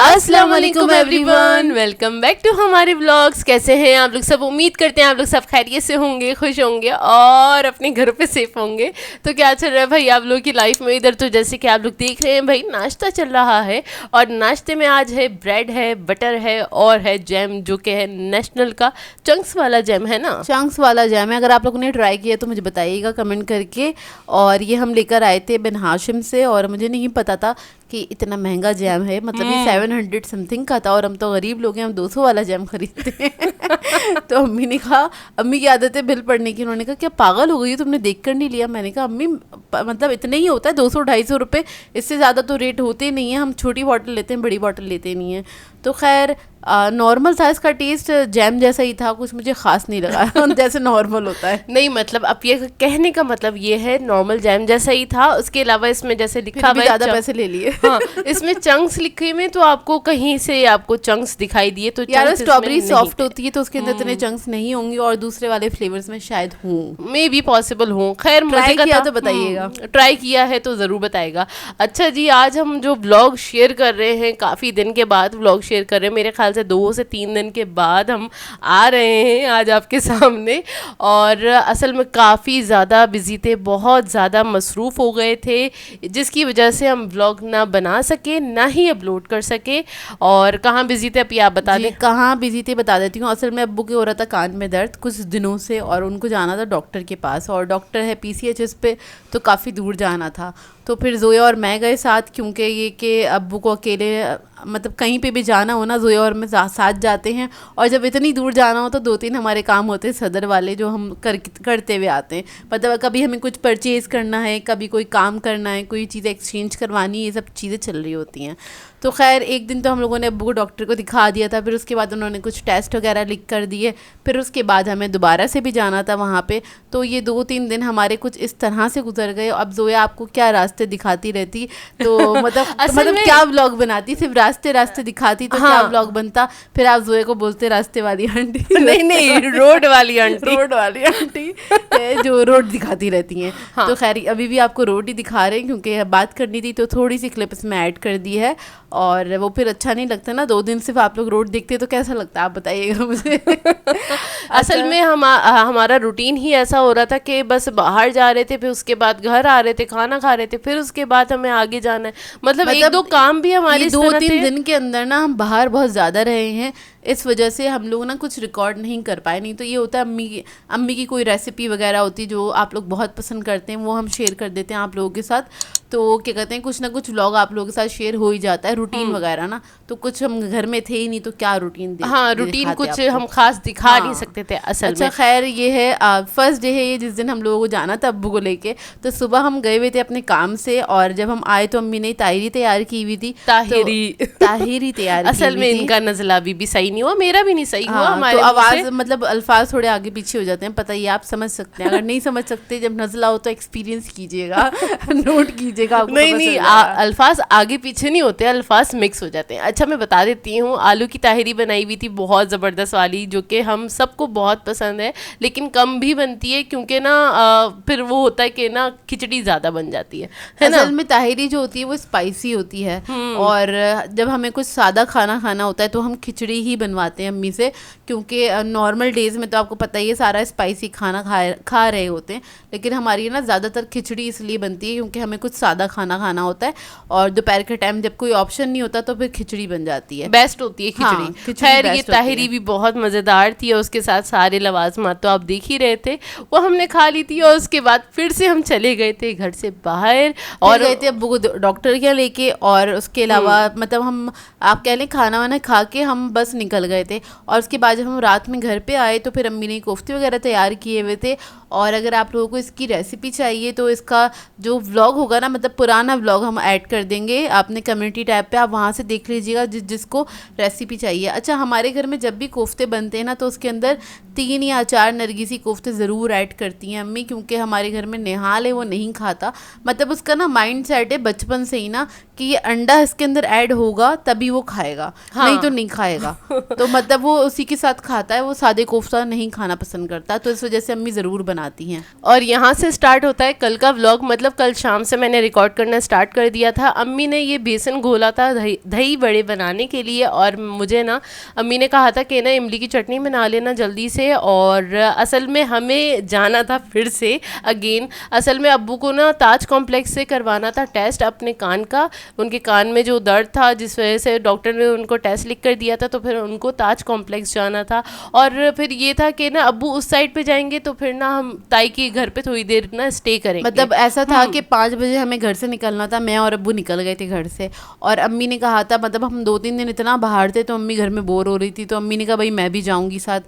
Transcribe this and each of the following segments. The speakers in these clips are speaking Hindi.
अस्सलाम वालेकुम एवरीवन, वेलकम बैक टू हमारे व्लॉग्स। कैसे हैं आप लोग सब? उम्मीद करते हैं आप लोग सब खैरियत से होंगे, खुश होंगे और अपने घरों पे सेफ होंगे। तो क्या चल रहा है भाई आप लोग की लाइफ में? इधर तो जैसे कि आप लोग देख रहे हैं भाई नाश्ता चल रहा है और नाश्ते में आज है ब्रेड है, बटर है और है जैम, जो कि है नेशनल का चंक्स वाला जैम है ना, चंक्स वाला जैम है। अगर आप लोगों ने ट्राई किया तो मुझे बताइएगा कमेंट करके। और ये हम लेकर आए थे बिन हाशिम से और मुझे नहीं पता था कि इतना महंगा जैम है। मतलब ये 700 समथिंग का था और हम तो गरीब लोग हैं, हम 200 वाला जैम खरीदते हैं। तो अम्मी ने कहा, अम्मी की आदत है बिल पढ़ने की, उन्होंने कहा क्या पागल हो गई, तुमने देख कर नहीं लिया? मैंने कहा अम्मी मतलब इतने ही होता है, 200-250 रुपये, इससे ज़्यादा तो रेट होते नहीं है। हम छोटी बॉटल लेते हैं, बड़ी बॉटल लेते नहीं हैं। तो खैर नॉर्मल था, इसका टेस्ट जैम जैसा ही था, कुछ मुझे ख़ास नहीं लगा जैसे नॉर्मल होता है। नहीं मतलब अब ये कहने का मतलब ये है नॉर्मल जैम जैसा ही था। उसके अलावा इसमें जैसे लिखा हुआ है ज़्यादा पैसे ले लिए। हाँ, इसमें चंक्स लिखे हुए, तो आपको कहीं से आपको चंक्स दिखाई दिए तो यार स्ट्रॉबेरी सॉफ्ट होती है तो उसके अंदर इतने चंक्स नहीं होंगे और दूसरे वाले फ्लेवर्स में शायद हों, मे बी पॉसिबल हो। खैर ट्राई किया तो बताइएगा। ट्राई किया है तो ज़रूर बताएगा। अच्छा जी, आज हम जो व्लॉग शेयर कर रहे हैं, काफ़ी दिन के बाद व्लॉग शेयर कर रहे हैं, मेरे ख्याल से 2 से 3 दिन के बाद हम आ रहे हैं आज आपके सामने। और असल में काफ़ी ज़्यादा बिजी थे, बहुत ज़्यादा मसरूफ़ हो गए थे, जिसकी वजह से हम व्लॉग ना बना सके ना ही अपलोड कर सके। और कहाँ बिजी थे अभी आप बता दें? कहाँ बिजी थे बता देती हूँ। असल में अब्बू के हो रहा था कान में दर्द कुछ दिनों से और उनको जाना था डॉक्टर के पास, और डॉक्टर है PCHS पे, तो काफ़ी दूर जाना था। तो फिर जोया और मैं गए साथ, क्योंकि ये कि अब्बू को अकेले मतलब कहीं पे भी जाना हो ना, जोया और मैं साथ जाते हैं। और जब इतनी दूर जाना हो तो 2-3 हमारे काम होते हैं सदर वाले, जो हम करते हुए आते हैं। मतलब कभी हमें कुछ परचेज़ करना है, कभी कोई काम करना है, कोई चीज़ें एक्सचेंज करवानी, ये सब चीज़ें चल रही होती हैं। तो खैर एक दिन तो हम लोगों ने अब्बू को डॉक्टर को दिखा दिया था, फिर उसके बाद उन्होंने कुछ टेस्ट वगैरह लिख कर दिए, फिर उसके बाद हमें दोबारा से भी जाना था वहाँ पे। तो ये 2-3 दिन हमारे कुछ इस तरह से गुजर गए। अब जोया आपको क्या रास्ते दिखाती रहती, तो मतलब क्या व्लॉग बनाती, सिर्फ रास्ते दिखाती तो क्या व्लॉग बनता। फिर आप जोया को बोलते रास्ते वाली आंटी नहीं रोड वाली आंटी रोड वाली आंटी जो रोड दिखाती रहती हैं। हाँ। तो खैर अभी भी आपको रोड ही दिखा रहे हैं, क्योंकि बात करनी थी तो थोड़ी सी क्लिप इसमें ऐड कर दी है और वो फिर अच्छा नहीं लगता ना, 2 दिन सिर्फ आप लोग रोड देखते तो कैसा लगता है आप बताइएगा मुझे। असल में हमारा रूटीन ही ऐसा हो रहा था कि बस बाहर जा रहे थे, फिर उसके बाद घर आ रहे थे, खाना खा रहे थे, फिर उसके बाद हमें आगे जाना है। मतलब 1-2 काम भी हमारे 2-3 दिन के अंदर ना हम बाहर बहुत ज़्यादा रहे हैं, इस वजह से हम लोग ना कुछ रिकॉर्ड नहीं कर पाए। नहीं तो ये होता है अम्मी की कोई रेसिपी वगैरह होती जो आप लोग बहुत पसंद करते हैं, वो हम शेयर कर देते हैं आप लोगों के साथ। तो क्या कहते हैं, कुछ ना कुछ व्लॉग आप लोगों के साथ शेयर हो ही जाता है, रूटीन वगैरह ना। तो कुछ हम घर में थे ही नहीं, तो क्या रूटीन रूटीन कुछ हम खास दिखा नहीं सकते थे असल में। अच्छा खैर ये है फर्स्ट डे है ये, जिस दिन हम लोगों को जाना था अब्बू को लेके। तो सुबह हम गए हुए थे अपने काम से और जब हम आए तो अम्मी ने ताहिरी तैयार की हुई थी। ताहिरी तैयार असल में इनका नज़ला अभी भी सही नहीं हुआ, मेरा भी नहीं सही हुआ। हमारे तो आवाज़ मतलब अल्फाज थोड़े आगे पीछे हो जाते हैं, पता ही आप समझ सकते हैं। अगर नहीं समझ सकते, जब नज़ला हो तो एक्सपीरियंस कीजिएगा, नोट कीजिएगा। नहीं अल्फाज आगे पीछे नहीं होते, अल्फाज मिक्स हो जाते हैं। अच्छा मैं बता देती हूँ, आलू की ताहिरी बनाई हुई थी बहुत ज़बरदस्त वाली, जो कि हम सबको बहुत पसंद है, लेकिन कम भी बनती है क्योंकि ना फिर वो होता है कि ना खिचड़ी ज़्यादा बन जाती है ना। असल में ताहिरी जो होती है वो स्पाइसी होती है, और जब हमें कुछ सादा खाना होता है तो हम खिचड़ी ही बनवाते हैं अम्मी से, क्योंकि नॉर्मल डेज़ में तो आपको पता ही है सारा स्पाइसी खाना खा रहे होते हैं। लेकिन हमारी ना ज़्यादातर खिचड़ी इसलिए बनती है क्योंकि हमें कुछ सादा खाना होता है, और दोपहर के टाइम जब कोई ऑप्शन नहीं होता तो फिर खिचड़ी बन जाती है, बेस्ट होती है खिचड़ी। खैर ये ताहिरी भी बहुत मज़ेदार थी और उसके साथ सारे लवाजमात तो आप देख ही रहे थे, वो हमने खा ली थी। और उसके बाद फिर से हम चले गए थे घर से बाहर और गए थे अब्बू को डॉक्टर के लेके। और उसके अलावा मतलब हम आप कह लें खाना वाना खा के हम बस निकल गए थे। और उसके बाद जब हम रात में घर पे आए तो फिर अम्मी ने कोफ्ते वगैरह तैयार किए हुए थे। और अगर आप लोगों को इसकी रेसिपी चाहिए तो इसका जो व्लॉग होगा ना, मतलब पुराना व्लॉग हम ऐड कर देंगे आपने कम्युनिटी टैब पे, आप वहाँ से देख लीजिएगा जिसको रेसिपी चाहिए। अच्छा हमारे घर में जब भी कोफ्ते बनते हैं ना तो उसके अंदर 3 या 4 नरगिसी कोफ्ते ज़रूर ऐड करती हैं अम्मी, क्योंकि हमारे घर में निहाल है वो नहीं खाता। मतलब उसका ना माइंड सेट है बचपन से ही ना कि ये अंडा इसके अंदर ऐड होगा तभी वो खाएगा, नहीं तो नहीं खाएगा। तो मतलब वो उसी के साथ खाता है, वो सादे कोफ्ता नहीं खाना पसंद करता, तो इस वजह से अम्मी ज़रूर बनाती हैं। और यहाँ से स्टार्ट होता है कल का व्लॉग। मतलब कल शाम से मैंने रिकॉर्ड करना स्टार्ट कर दिया था। अम्मी ने ये बेसन घोला था दही बड़े बनाने के लिए, और मुझे ना अम्मी ने कहा था कि ना इमली की चटनी बना लेना जल्दी से। और असल में हमें जाना था फिर से अगेन, असल में अब्बू को ना ताज कॉम्प्लेक्स से करवाना था टेस्ट अपने कान का। उनके कान में जो दर्द था जिस वजह से डॉक्टर ने उनको टेस्ट लिख कर दिया था, तो फिर उनको ताज कॉम्प्लेक्स जाना था। और फिर ये था कि ना अब्बू उस साइड पे जाएंगे तो फिर ना हम ताई के घर पे थोड़ी देर ना स्टे करेंगे। मतलब ऐसा था कि 5 बजे हमें घर से निकलना था, मैं और अब्बू निकल गए थे घर से। और अम्मी ने कहा था, मतलब हम 2-3 दिन इतना बाहर थे तो अम्मी घर में बोर हो रही थी, तो अम्मी ने कहा भाई मैं भी जाऊंगी साथ।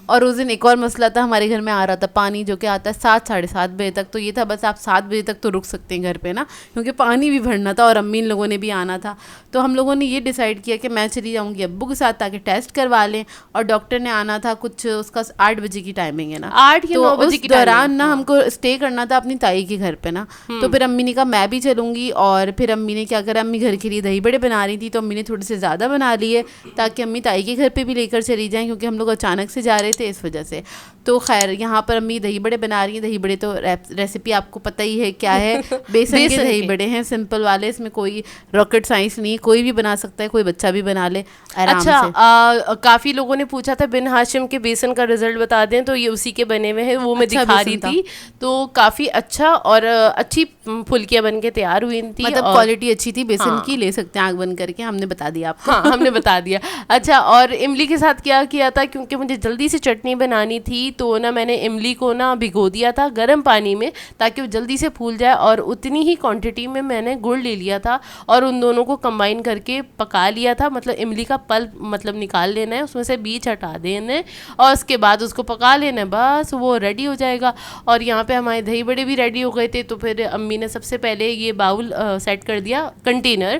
और उस दिन एक और मसला था, हमारे घर में आ रहा था पानी, जो कि आता है 7-7:30 बजे तक। तो ये था बस आप 7 बजे तक तो रुक सकते हैं घर पे ना, क्योंकि पानी भी भरना था और अम्मी इन लोगों ने भी आना था। तो हम लोगों ने ये डिसाइड किया कि मैं चली जाऊंगी अब्बू के साथ ताकि टेस्ट करवा लें। और डॉक्टर ने आना था कुछ, उसका 8 बजे की टाइमिंग है ना, 8 या 9 बजे की दौरान ना हमको स्टे करना था अपनी ताई के घर पे ना। तो फिर अम्मी ने कहा मैं भी चलूंगी। और फिर अम्मी ने क्या करा, अम्मी घर के लिए दही बड़े बना रही थी, तो अम्मी ने थोड़े से ज़्यादा बना लिए ताकि अम्मी ताई के घर पे भी लेकर चली जाएं, क्योंकि हम लोग अचानक से जा रहे थे इस वजह से। तो खैर यहाँ पर अम्मी दही बड़े बना रही हैं। दही बड़े तो रेसिपी आपको पता ही है क्या है, बेसन के दही बड़े हैं, सिंपल वाले, इसमें कोई रॉकेट साइंस नहीं है, कोई भी बना सकता है, कोई बच्चा भी बना ले आराम से। काफ़ी लोगों ने पूछा था बिन हाशिम के बेसन का रिजल्ट बता दें, तो ये उसी के बने हुए हैं, वो मैं दिखा रही थी। तो काफ़ी अच्छा और अच्छी फुल्कियाँ बन के तैयार हुई थी, मतलब क्वालिटी अच्छी थी बेसन की, ले सकते हैं आग बंद करके, हमने बता दिया आपको। हाँ हमने बता दिया। अच्छा, और इमली के साथ क्या किया था, क्योंकि मुझे जल्दी से चटनी बनानी थी, तो ना मैंने इमली को ना भिगो दिया था गर्म पानी में ताकि वो जल्दी से फूल जाए। और उतनी ही क्वांटिटी में मैंने गुड़ ले लिया था और उन दोनों को कंबाइन करके पका लिया था। मतलब इमली का पल्प मतलब निकाल लेना है, उसमें से बीज हटा देना है और उसके बाद उसको पका लेना है, बस वो रेडी हो जाएगा। और यहाँ पे हमारे दही बड़े भी रेडी हो गए थे। तो फिर अम्मी ने सबसे पहले ये बाउल सेट कर दिया, कंटेनर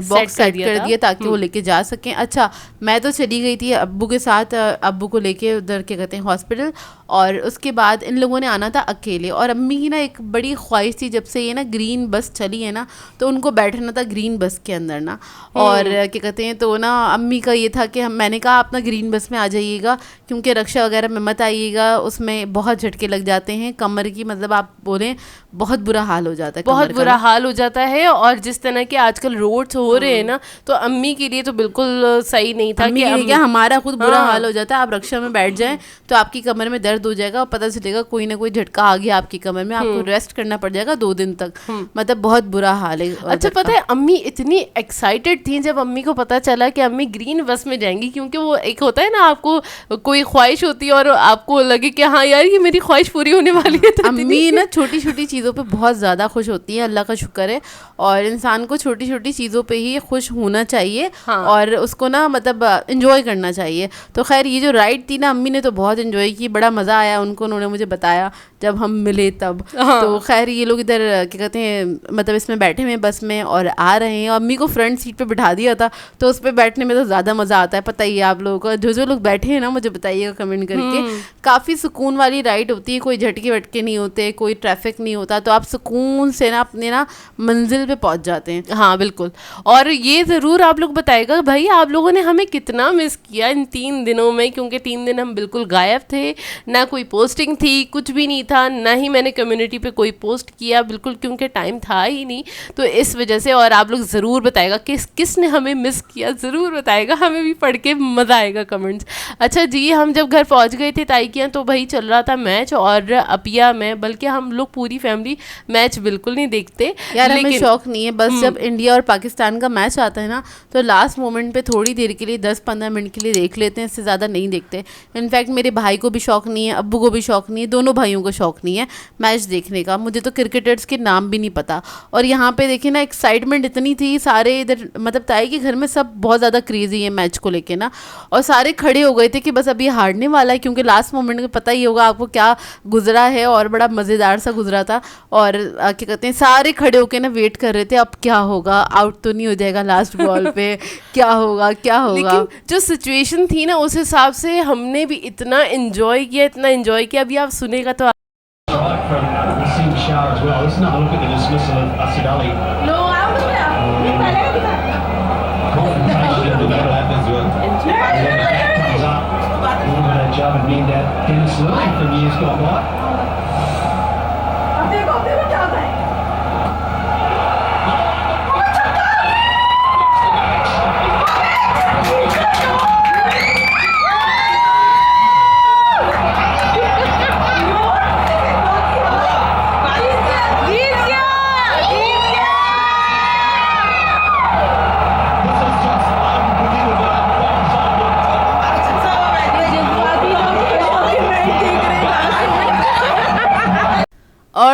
बॉक्स सेट कर दिया ताकि वो लेके जा सकें। अच्छा, मैं तो चली गई थी अब्बू के साथ, अब्बू को लेके उधर क्या कहते हैं हॉस्पिटल। और उसके बाद इन लोगों ने आना था अकेले। और अम्मी की ना एक बड़ी ख्वाहिश थी, जब से ये ना ग्रीन बस चली है ना, तो उनको बैठना था ग्रीन बस के अंदर ना। और क्या कहते हैं, तो ना अम्मी का ये था कि मैंने कहा आप ना ग्रीन बस में आ जाइएगा, क्योंकि रक्षा वगैरह में मत आइएगा, उसमें बहुत झटके लग जाते हैं कमर की, मतलब आप बोलें बहुत बुरा हाल हो जाता है, बहुत बुरा हाल हो जाता है। और जिस तरह के आजकल रोड्स हो रहे हैं ना, तो अम्मी के लिए तो बिल्कुल सही नहीं था कि क्या हमारा खुद बुरा हाल हो जाता है। आप रक्षा में बैठ जाएं तो आपकी कमर में दर्द हो जाएगा और पता चलेगा कोई ना कोई झटका आ गया आपकी कमर में, आपको रेस्ट करना पड़ जाएगा 2 दिन तक, मतलब बहुत बुरा हाल है। अच्छा, पता है अम्मी इतनी एक्साइटेड थी जब अम्मी को पता चला कि अम्मी ग्रीन बस में जाएंगी, क्योंकि वो एक होता है ना, आपको कोई ख्वाहिश होती है और आपको लगे कि हाँ यार ये मेरी ख्वाहिश पूरी होने वाली है। अम्मी ना छोटी छोटी चीज़ों पे बहुत ज़्यादा खुश होती है, अल्लाह का शुक्र है। और इंसान को छोटी छोटी चीज़ों पे ही खुश होना चाहिए। हाँ। और उसको ना मतलब इंजॉय करना चाहिए। तो खैर ये जो राइड थी ना, अम्मी ने तो बहुत इंजॉय की, बड़ा मज़ा आया उनको, उन्होंने मुझे बताया जब हम मिले तब। हाँ। तो खैर ये लोग इधर क्या कहते हैं, मतलब इसमें बैठे हुए बस में और आ रहे हैं। अम्मी को फ्रंट सीट पे बिठा दिया था, तो उस पर बैठने में तो ज़्यादा मज़ा आता है, पता ही है आप लोगों को। जो लोग बैठे हैं ना, मुझे बताइएगा कमेंट करके। काफ़ी सुकून वाली राइड होती है, कोई झटके वटके नहीं होते, कोई ट्रैफिक नहीं होता, तो आप सुकून से ना अपने ना मंजिल पे पहुंच जाते हैं। हाँ बिल्कुल। और ये ज़रूर आप लोग बताएगा भाई आप लोगों ने हमें कितना मिस किया इन 3 दिनों में, क्योंकि 3 दिन हम बिल्कुल गायब थे, ना कोई पोस्टिंग थी, कुछ भी नहीं था, ना ही मैंने कम्युनिटी पे कोई पोस्ट किया बिल्कुल, क्योंकि टाइम था ही नहीं। तो इस वजह से, और आप लोग ज़रूर बताएगा किसने हमें मिस किया, ज़रूर बताएगा, हमें भी पढ़ के मज़ा आएगा कमेंट्स। अच्छा जी, हम जब घर पहुंच गए थे ताई के यहाँ, तो भाई चल रहा था मैच, और अपिया मैं, बल्कि हम लोग पूरी फैमिली मैच बिल्कुल नहीं देखते यार, हमें शौक नहीं है। बस जब इंडिया और पाकिस्तान का मैच आता है ना, तो लास्ट मोमेंट पे थोड़ी देर के लिए 10-15 मिनट के लिए देख लेते हैं, इससे ज़्यादा नहीं देखते। इनफैक्ट मेरे भाई को भी शौक नहीं है, अब्बू को भी शौक नहीं है, दोनों भाइयों को शौक नहीं है मैच देखने का। मुझे तो क्रिकेटर्स के नाम भी नहीं पता। और यहाँ पे देखिए ना, एक्साइटमेंट इतनी थी, सारे इधर मतलब ताई के घर में सब बहुत ज़्यादा क्रेजी है मैच को लेके ना, और सारे खड़े हो गए थे कि बस अभी हारने वाला है, क्योंकि लास्ट मोमेंट में पता ही होगा आपको क्या गुजरा है, और बड़ा मज़ेदार सा गुजरा था। और क्या कहते हैं, सारे खड़े होकर ना वेट कर रहे थे अब क्या होगा, आउट तो नहीं हो जाएगा लास्ट बॉल पे, क्या होगा क्या होगा। लेकिन जो सिचुएशन थी ना, उस हिसाब से हमने भी इतना एंजॉय किया, अभी आप सुनेगा तो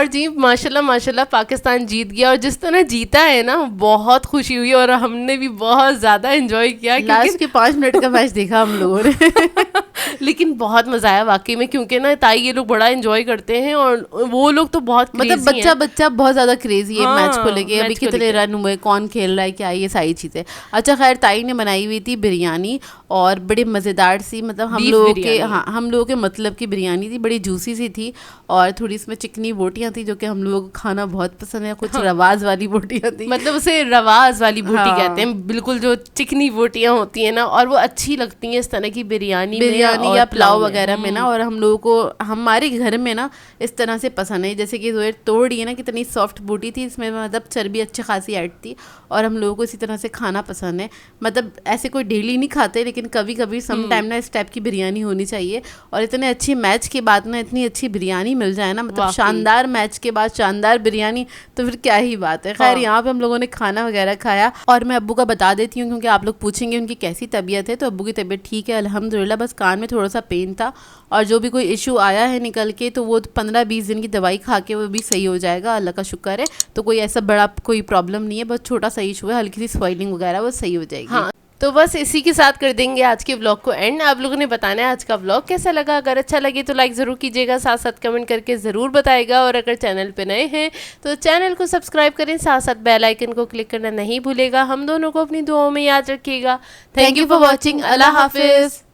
और जी माशाल्लाह माशाल्लाह पाकिस्तान जीत गया, और जिस तरह जीता है ना बहुत खुशी हुई और हमने भी बहुत ज़्यादा एंजॉय किया लास्ट के 5 मिनट का मैच देखा हम लोगों ने। लेकिन बहुत मज़ा आया वाकई में, क्योंकि ना ताई ये लोग बड़ा एंजॉय करते हैं और वो लोग तो बहुत मतलब crazy बच्चा हैं। बच्चा बहुत ज़्यादा क्रेजी है हाँ, मैच को लेके, अभी मैच को कितने लेके। रन हुए, कौन खेल रहा है, क्या ये सारी चीज़ें। अच्छा खैर ताई ने बनाई हुई थी बिरयानी और बड़ी मज़ेदार सी, मतलब हम Beef लोगों के, बिरयानी। हाँ हम लोगों के मतलब की बिरयानी थी, बड़ी जूसी सी थी और थोड़ी इसमें चिकनी बोटियाँ थी जो कि हम लोगों को खाना बहुत पसंद है, कुछ रवाज वाली बोटियाँ थी। मतलब उसे रवाज वाली बोटी हाँ। कहते हैं, बिल्कुल जो चिकनी बोटियां होती हैं ना, और वो अच्छी लगती हैं इस तरह की बिरयानी बिरयानी या पुलाव वगैरह में ना। और हम लोगों को हमारे घर में ना इस तरह से पसंद है, जैसे कि जोर तोड़ रही है ना, कितनी सॉफ्ट बोटी थी, इसमें मतलब चर्बी अच्छी खासी ऐड थी और हम लोगों को इसी तरह से खाना पसंद है। मतलब ऐसे कोई डेली नहीं खाते, लेकिन कभी कभी सम टाइम ना इस टाइप की बिरयानी होनी चाहिए। और इतने अच्छी मैच के बाद ना इतनी अच्छी बिरयानी मिल जाए ना, मतलब वाकई। शानदार मैच के बाद शानदार बिरयानी, तो फिर क्या ही बात है। खैर यहाँ पे हम लोगों ने खाना वगैरह खाया और मैं अब्बू का बता देती हूँ क्योंकि आप लोग पूछेंगे उनकी कैसी तबीयत है। तो अब्बू की तबीयत ठीक है अल्हम्दुलिल्लाह, बस कान में थोड़ा सा पेन था और जो भी कोई इशू आया है निकल के तो वो 15-20 दिन की दवाई खा के वो भी सही हो जाएगा, अल्लाह का शुक्र है। तो कोई ऐसा बड़ा कोई प्रॉब्लम नहीं है, बस छोटा सा इशू है, हल्की सी स्वेलिंग वगैरह, वो सही हो जाएगी। हाँ, तो बस इसी के साथ कर देंगे आज के व्लॉग को एंड। आप लोगों ने बताना है आज का व्लॉग कैसा लगा, अगर अच्छा लगे तो लाइक ज़रूर कीजिएगा, साथ साथ कमेंट करके ज़रूर बताइएगा, और अगर चैनल पे नए हैं तो चैनल को सब्सक्राइब करें, साथ साथ बेल आइकन को क्लिक करना नहीं भूलेगा। हम दोनों को अपनी दुआओं में याद रखिएगा। Thank you for watching. अल्लाह हाफिज़।